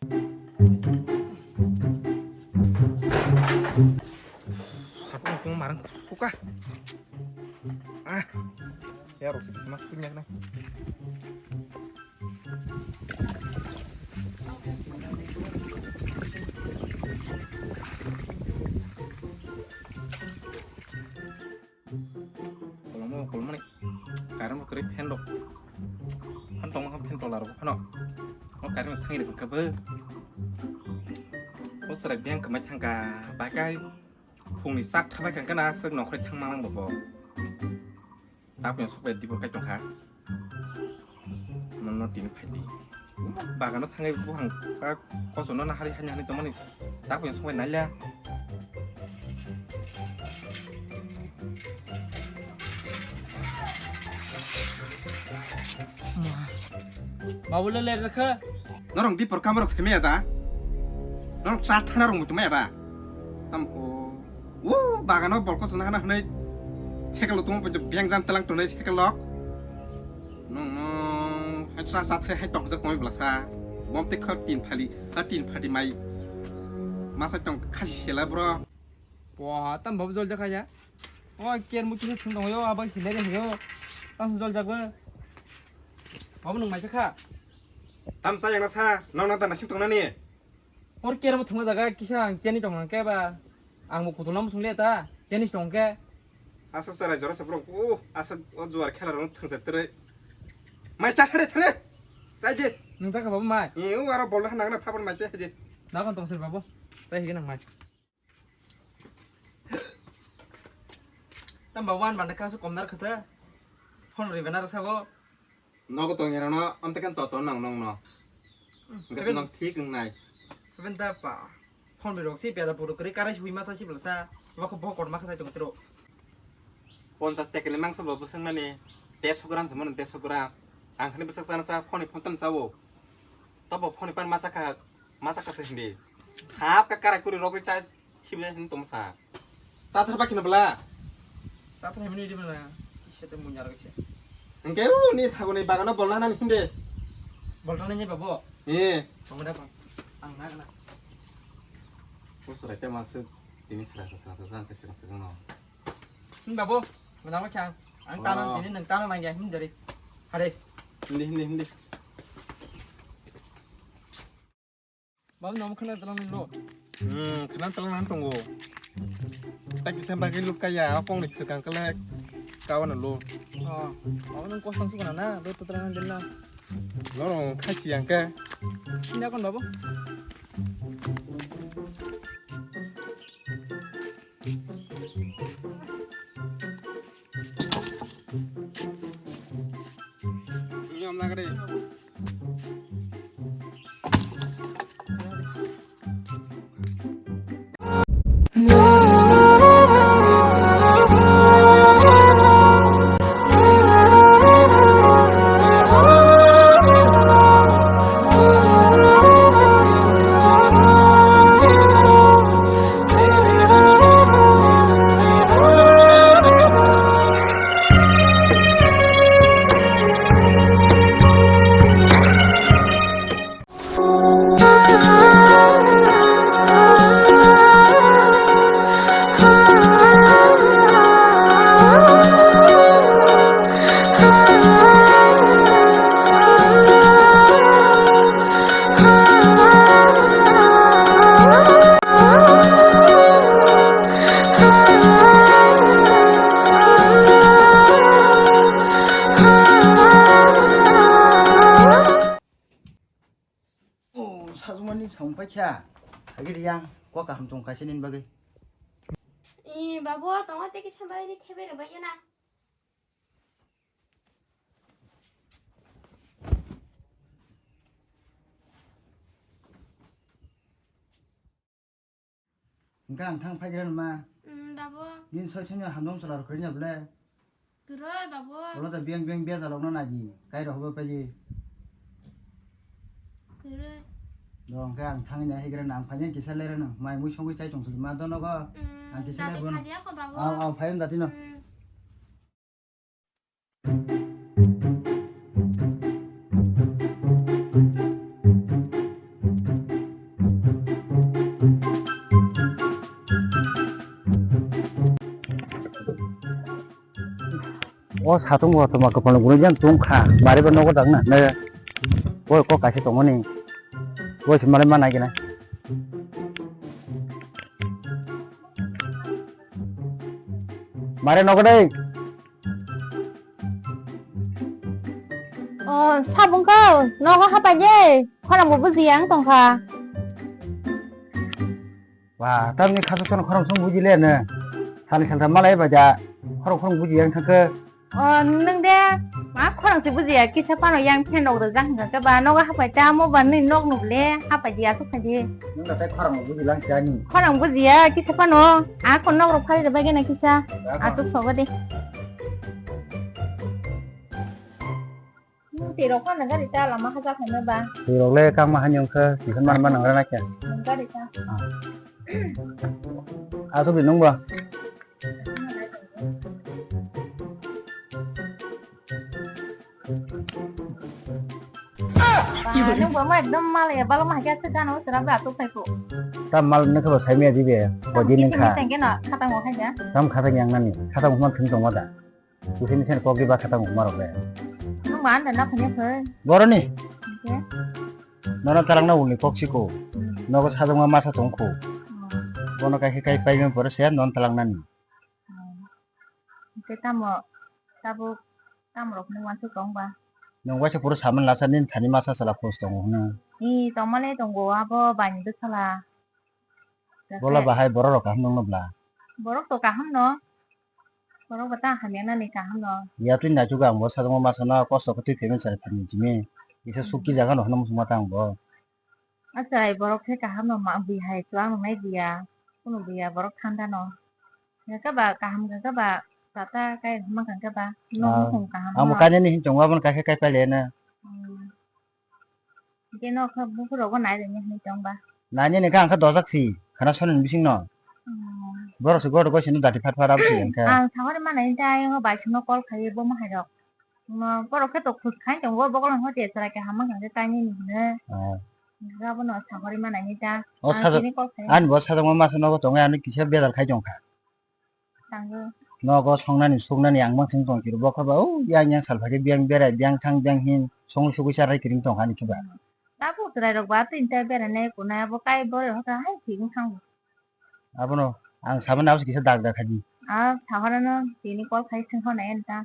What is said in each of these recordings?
Aku marang buka. Ya harus bisa masuk punya nih. Kalau mau nih, karena mau kerip handok. Handok mah handok laru, handok. Mau karena mau tangi deh kabe. Mau serai biang kemai tangga, bagai. Phùng sắc thay cái na sơn nó khơi thăng mang một bò đáp nhận số về đi một cách trong khác nó tìm phải đi bà cái nó thăng ấy vô hàng có số nó là hai nhà này tụi mình đáp nhận số về nãy ra mau lên lên rồi khơ nó rong đi por camera thế mẹ ta nó sát thằng nó rong một tụi mẹ ta tâm bà nó bỏ con số này này xe cái lô tung bây giờ biang giam telang tụi này xe cái lóc nó hay sa sa hay tỏng giấc nói là sa bom tích khát tin phải đi mày Masa trong khai xe là bro 와, 땀 뭐 졸자 가냐? 깨는 무슨 충동요 아버 실내게요. 땀 졸자 그. 아버는 많이 카. tam sa yang nasa nó ta là ship tông nani 깨는 뭐 통하다가 기상 제니 동안 깨봐. 앙뭐 고돌람 무슨 레다. 제니 동게. asa sa jora sa bro asa juar khela rong thang sa tere mai cha thare thare sai je 능자 가 봐봐 마이. 이거 알아 볼라 하나 파번 mai sai je 나간 동슬 봐봐. sai higen nang mai. 땀 바완 만나카서 꼼날 카서. 폰 우리 베나르 사고. nó có tôi nghe nó ông ta can tỏ nòng nó cái nó thiết cái này bên ta bảo 폰 bị roxy bia da puro kri kara shui masa sih belasa wa ko bokor maka sai tong tro pon sa tek lemang sa lobo sang nani tes sogram sama tes sogram ang khani besak sana sa phone phone tan chawo tobo phone pan masa ka sehndi sap ka kara kuri rogi cha khibne hin tom sa cha thar ba kina bela ta ta hemni di bela isete munyar ke engke ni thago ni bagano bolna nan hinde bolna nya babo pengada kon ang na na usura te masuk ini serasa no babo menama chang ang tanan ini nang tanan nang ya dari hade hindi babo nom khana talang lo khana talang nan tunggu tak bisa bagi luka ya akong dik kang kelek kawan lo babo nang kosong sukana na do talang dilla lorong kasi yang ke ini kon babo nyom na gade 사주머니 정파차 하기리양 꽉가 함동 가시는 바기 이 바보 동화 때기 참바이니 태베를 봐요나 그러니까 암탕 파기라는 마 바보 닌 서천여 함동서라로 그러냐 볼래 그래 바보 올라다 비행비행 비하자라고는 하지 가이로 허버까지 그래 너 그냥 탕이냐 해결은 암파년 기살래라는 마이 무청구 짜이 정수기 마더너가 안 기살래 나비 보는 파디야 거 바보 파연 다티너 사통 거 같은 막 그런 거는 그냥 동카 말이 번 놓고 당나 네 뭐 같이 동원이 뭐 정말만 하긴 해 말해 놓고 đây Sao bông cơ? Nó có hấp bài nhé. Khoan là một bữa gì ăn tổng khả. 와 다음에 가족처럼 그런 성부지 내네 사는 상담 말해 봐자 그런 부지 양 상그 Nâng đe. Má khoan là bữa gì à? Khi sắp nó yang pen đầu được răng rồi các bà nó có hấp bài cha mua bánh nên nóc nụp le hấp bài gì à? Thúc bài gì? nhưng mà cái 그런 부지 랑자니 Khoan là bữa gì à? Khi sắp nó con nóc rồi phải được bài cái này khi sao? Xúc sổ cái đi. Thì đâu khoan là cái gì ta làm mà khai ra thành nữa bà. thì rồi lê căng mà hai nhung cơ thì thân man năng ra nãy kìa Cái gì ta? thôi bị nung bờ Nung bữa mà đâm mà lại bao mà cái thứ ta nó sẽ làm tôi phải phụ. ta mal nó có sai mẹ gì vậy có gì nên khá cái nọ khá tăng ngồi hay giá. 참 가장 양난이 가장 그만 등동하다 우선 편 거기 봐 가장 말어 그래 Nung bán là nó phải nhớ thôi. 뭐라니 너는 따랑 나오니 꼭지고 너가 사정마 마사 동고 너는 가까이 빠이면 버릇이야 넌 따랑 나니 Cái ta mà ta vô ta mà nung bán thức công ba. 너가 저 버릇 사면 나서는 다니 마사 살아 포스 동고는 Ni tao mà lấy tông gỗ abo bánh tức là. 몰라 봐 하이 버러러 가 한번 넣어봐 Bố rốc tổ cả hâm nó. Bố rốc ta hẳn miếng này cả hâm nó. 야 또 나주가 뭐 사정마 마사나 꼬서 그때 되면 잘 판지미 이제 숙기 자가 너무 무슨 마땅 뭐 À trời bố rốc thế cả hâm nó mà vì hay choáng lúc này gì à. Cũng là vì bố rốc than ta nó. Các bà cả hâm các bà ta cái mang cả các bà. Nó không cả hâm. 아무 까냐니 정화 번 가까이 빨리네 Cái nó không có đồ con này được nha trong bà. 나냐니 그냥 그 도삭시 하나 손은 미싱 너 버릇이 거르고 신는 다리 파파라고 그러니까 À tháo đi mà này trai nó bài chúng nó có thấy bố mà hay được. Mà có được cái tục thực kháng trong bố có lần hóa tiền sai cái hàm mang cái tay như thế. Ra bố nói tháo đi mà này ta. 사정 아니 뭐 사정마 마사 너가 동에 안에 기셔 배달 가정 가 Tăng cơ. 너가 성난이 속난이 양방 생동 기로 먹어 봐. 양양 살파게 비앙 베라 비앙탕 비앙힌 송 수고 샤라이 그림 동 하니 봐. Đã phụ từ này được quá tin tay bên này của này bố cây bố được hết hay thì cũng không. 아버노 안 사면 나와서 기서 다다 가지. À tháo ra nó thì nó có thấy thân con này anh ta.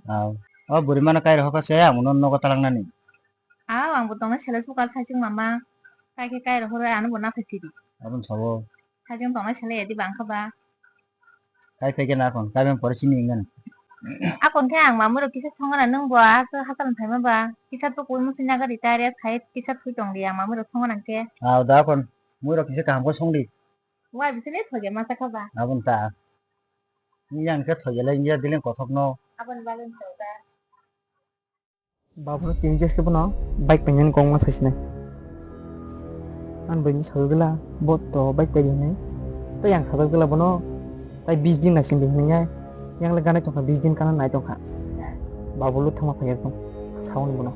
머리만 까이라 허가 써야 아무노 너가 따랑나니. À bằng một tuần nó sẽ lấy số cá thay chung mà cây rồi thôi ăn nó buồn nó phải gì đi. 아버는 저거 thay chung tuần nó sẽ lấy đi bằng không ba. 까이 빼게 나건 까면 버릇이니 인간. À còn cái hàng mà mới được ký sách xong cái là nâng bò cứ hát tần thấy mà bà ký sách tôi cũng muốn xin ra cái đi đấy thấy ký sách tôi trồng đi mà mới được xong cái kia 나건 뭐라 기서 감고 송리. ngoài bị hết thời gian mà sao các bà 아버는 다. 이양 그 터질래 이제 들린 고속노. à bên ba lên đầu ta Babu tin jes ke bono bike pengen kong mas sini. An benyi sagala bot to bike pe jene. To yang sagala bono tai 20 din na sindi nya. Yang legane to 20 din kana nai to kha. Babu lu thama phayak to. Saun bono.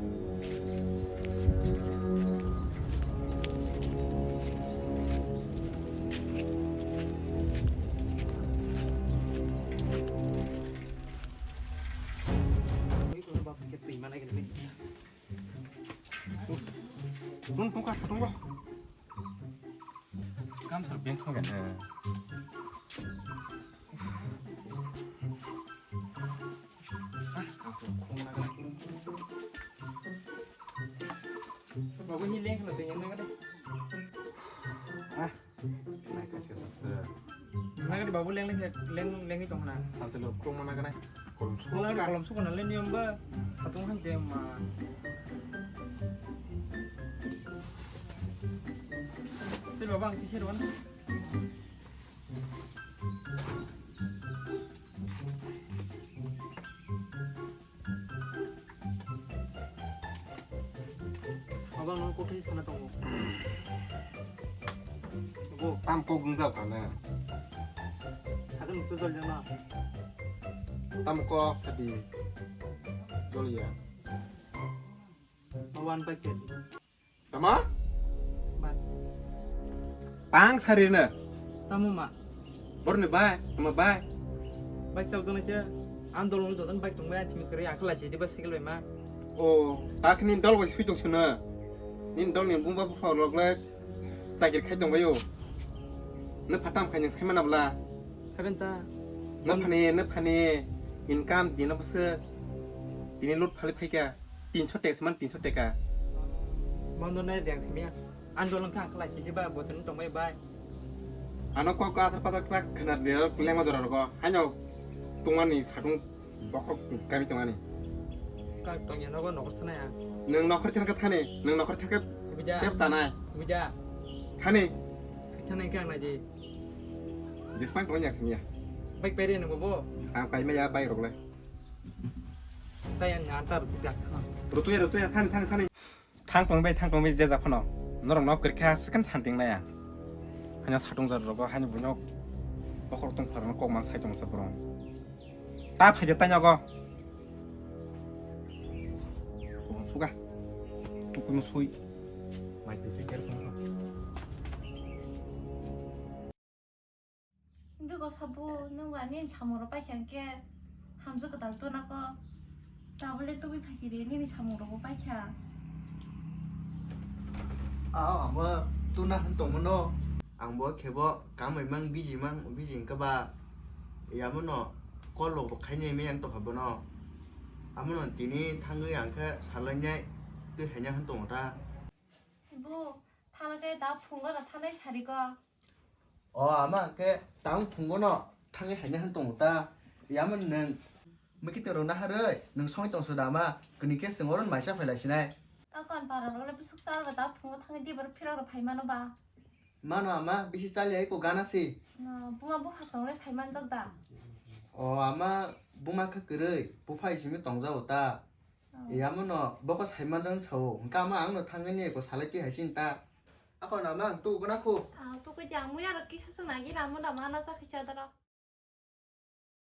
넌 돈가스 사던 거? 깜짝 뱅통이네. Babu ni leng kalau pengen nang ada. 나이 같이 썼어. Nang ada babu leng leng itu mana? 잠시 로 그런 거나 그래. Nang ada kolam suku nang leni amba satu han jam ma. Tapi babang di sini mana? Babang nang kopi sana tu. 그거 땀 꼭응자 가네. Sakit itu jual jana. 땀 꼭 사디. 졸이야. Awan paket. 잠아? Ba. 빵 사리네. Tamu mak. 버르네 바이. 엄마 바이. Baik sabtu aja. Am dolong jodan Bai Tongwi chimi kare yang KHYDI ba cycle bai ma. 오 다크닌 덜고 스위동 쓰나 닌 덜니 붕바 파로글라 자기 khai dongbayo 너 파탐 khai ning 사이만 abla Sabenta. 너 파네 인감 디나 버스 디니 lut phali phaika 300 tek seman 300 teka Mondo nai yang semia. Am dolong ka KHYDI ba botan Tongwi bai. ano ko ka atar patak tak khanar de lema jora ko hanyo tungani sadung bokrok kami tungani Ka tong yan ko nokor sana ya. nang nokor kan ka thane nang nokor thake Bija. tep sanai Bija. thane Thana kang na ji. jispan ko nya semia Bai pere no bo. ang kai maya bai rogle Tayan ngantar yak. rutuya thane thang pangbai je japano norong nok kirkha sikan santing na ya hanya sadung jar rogo hanya bunyok bokrok tung parang kok mang sai tong sabrong ta phaje ta nyago suga tukum sui mai te se ker song 누가 사부 누가 닌 참으로 빠이게 함수 그달 또 나고 다블레 또 비파시리 니 참으로 빠이게 mà tôi na hắn tổng nó ang bố khéo bố cá mày mang bí gì các bà ya mà nó có lộc bọc khai nhảy mấy anh tổ hợp bố nó à mà nó tí ní thằng người anh cái sản lên nhảy tôi hay nhá hắn tổng ta 뭐 타나게 나 풍거라 타네 차리고 mà cái tao không có nó thằng người hay nhá hắn tổng ta ya mà nâng mấy cái tiểu đồ na hết rồi nâng xong tổng số đá mà cái này cái sinh hoạt máy chắc phải là thế này 아건 바로 원래 숙사가 나 풍거 타네 디버로 필요로 파이마노 봐 mà nó mà bị sao lấy của gana gì 붕아 뭐 화성을 살만 적다 mà bố mà cái cười bố phải chỉ biết tổng ra ta ya mà nó bố có 살만 장 chầu cả mà ăn nó thằng cái này có 살을 때 하신 ta 아까 나만 또 그나코 아또 그 양무야를 끼셔서 나기 나무다 많아서 그치하더라